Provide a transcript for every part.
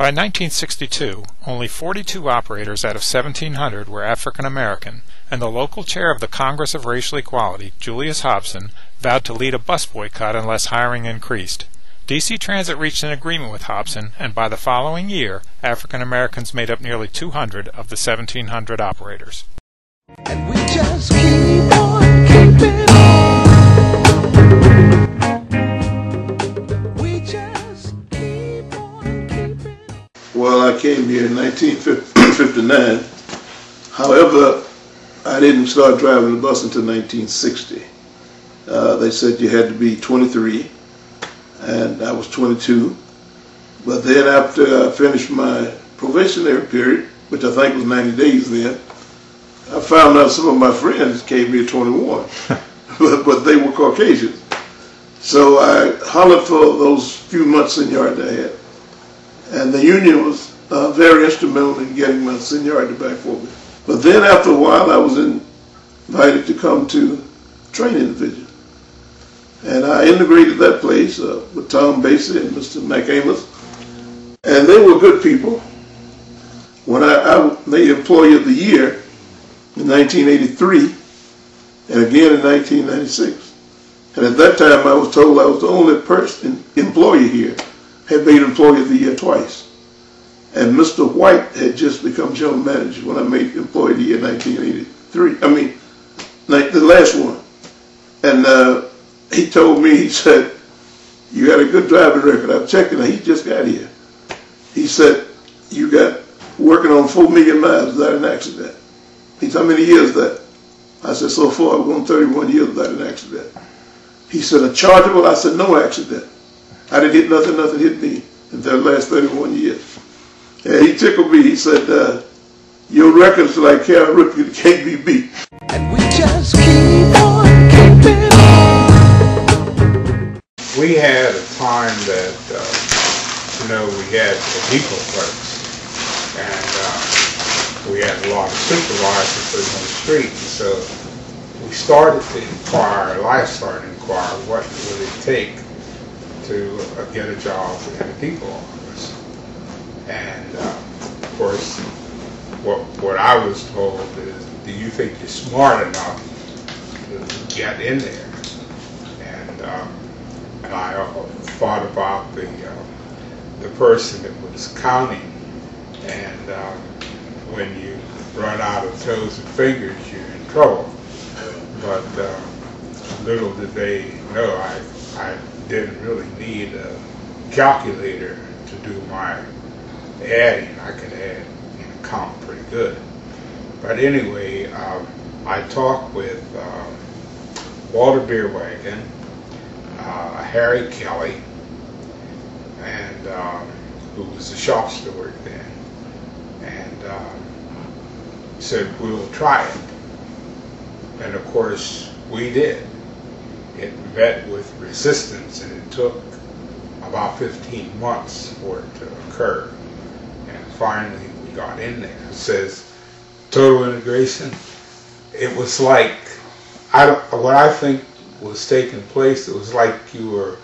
By 1962, only 42 operators out of 1,700 were African American, and the local chair of the Congress of Racial Equality, Julius Hobson, vowed to lead a bus boycott unless hiring increased. DC Transit reached an agreement with Hobson, and by the following year, African Americans made up nearly 200 of the 1,700 operators. And we just keep on keeping on. We just keep on keeping on. Well, I came here in 1959. However, I didn't start driving the bus until 1960. They said you had to be 23, and I was 22. But then after I finished my probationary period, which I think was 90 days then, I found out some of my friends came here 21, but they were Caucasians. So I hollered for those few months seniority I had. And the union was very instrumental in getting my seniority back for me. But then after a while, I was invited to come to training division. And I integrated that place with Tom Basie and Mr. McAmis. And they were good people. When I made Employee of the Year in 1983, and again in 1996. And at that time I was told I was the only employee here had made Employee of the Year twice. And Mr. White had just become general manager when I made Employee of the Year in 1983. I mean, the last one. And he told me, he said, "You got a good driving record. I've checked it. He just got here." He said, "You got working on 4 million miles without an accident." He said, "How many years that?" I said, "So far I've gone 31 years without an accident." He said, "A chargeable?" I said, "No accident. I didn't hit nothing hit me in the last 31 years. And he tickled me. He said, "Your record's like Carol Ripken, it can't be beat." And we just keep on keeping on. We had a time that, we had depot clerks, and we had a lot of supervisors on the street, so we started to inquire, life started to inquire, what would it take to get a job in a depot office. And of course, what I was told is, do you think you're smart enough to get in there? And I thought about the person that was counting, and when you run out of toes and fingers, you're in trouble. But little did they know, I didn't really need a calculator to do my adding. I could add and count pretty good. But anyway, I talked with Walter Beerwagon, Harry Kelly, and who was the shop steward then, and said, "We'll try it." And of course we did. It met with resistance, and it took about 15 months for it to occur. And finally we got in there. It says total integration. It was like, what I think was taking place, it was like you were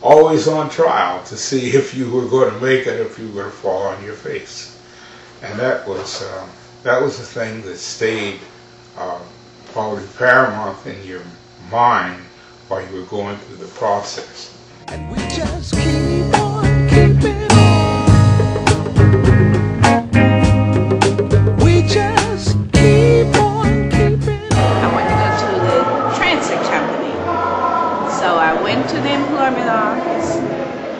always on trial to see if you were going to make it, if you were going to fall on your face. And that was the thing that stayed probably paramount in your mind while you were going through the process. And we just keep on keeping on. We just keep on keeping on. I wanted to go to the transit company. So I went to the employment office,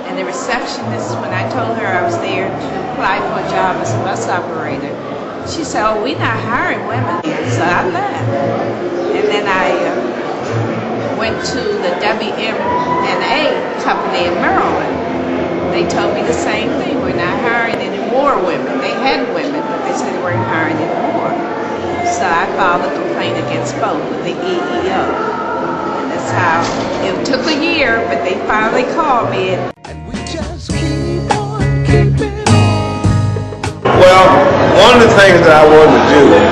and the receptionist, when I told her I was there to apply for a job as a bus operator, she said, "Oh, we're not hiring women here." So I left. And then I went to the WMNA company in Maryland. They told me the same thing. We're not hiring any more women. They had women, but they said they weren't hiring any more. So I filed a complaint against both with the EEO. And that's how, it took a year, but they finally called me. And we just keep on keeping on. Well, one of the things that I wanted to do was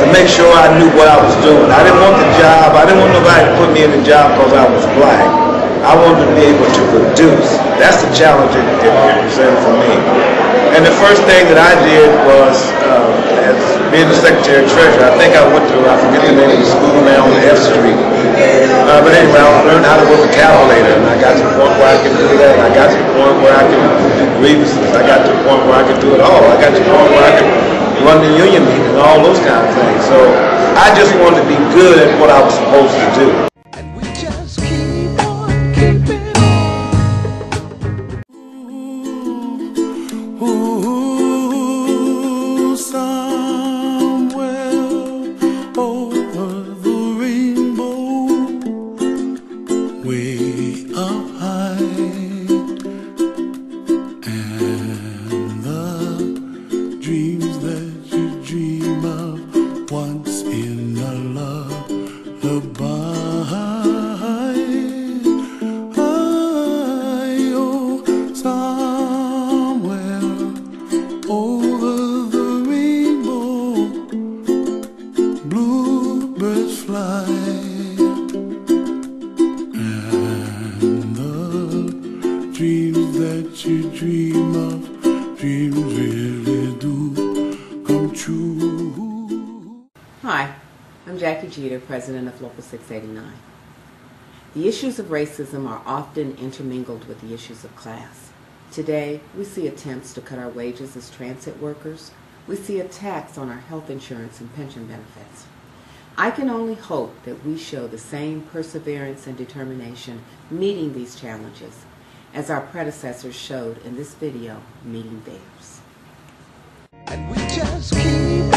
to make sure I knew what I was doing. I didn't want the job. I didn't want nobody to put me in the job because I was black. I wanted to be able to produce. That's the challenge it presented for me. And the first thing that I did was, as being the Secretary Treasurer, I think I went to, I forget the name of the school now on F Street. But anyway, I learned how to work a calculator, and I got to the point where I could do that. I got to the point where I could do grievances. I got to the point where I could do it all. I got to the point where I could run the union meeting and all those kind of things. So I just wanted to be good at what I was supposed to do. And we just keep on keeping on. Ooh, somewhere over the rainbow, way up high, and the dreams that you dream of once in a lullaby. Oh, somewhere over the rainbow, bluebirds fly, and the dreams that you dream of, dreams really do come true. Hi, I'm Jackie Jeter, President of Local 689. The issues of racism are often intermingled with the issues of class. Today, we see attempts to cut our wages as transit workers. We see attacks on our health insurance and pension benefits. I can only hope that we show the same perseverance and determination meeting these challenges as our predecessors showed in this video meeting theirs. And we just keep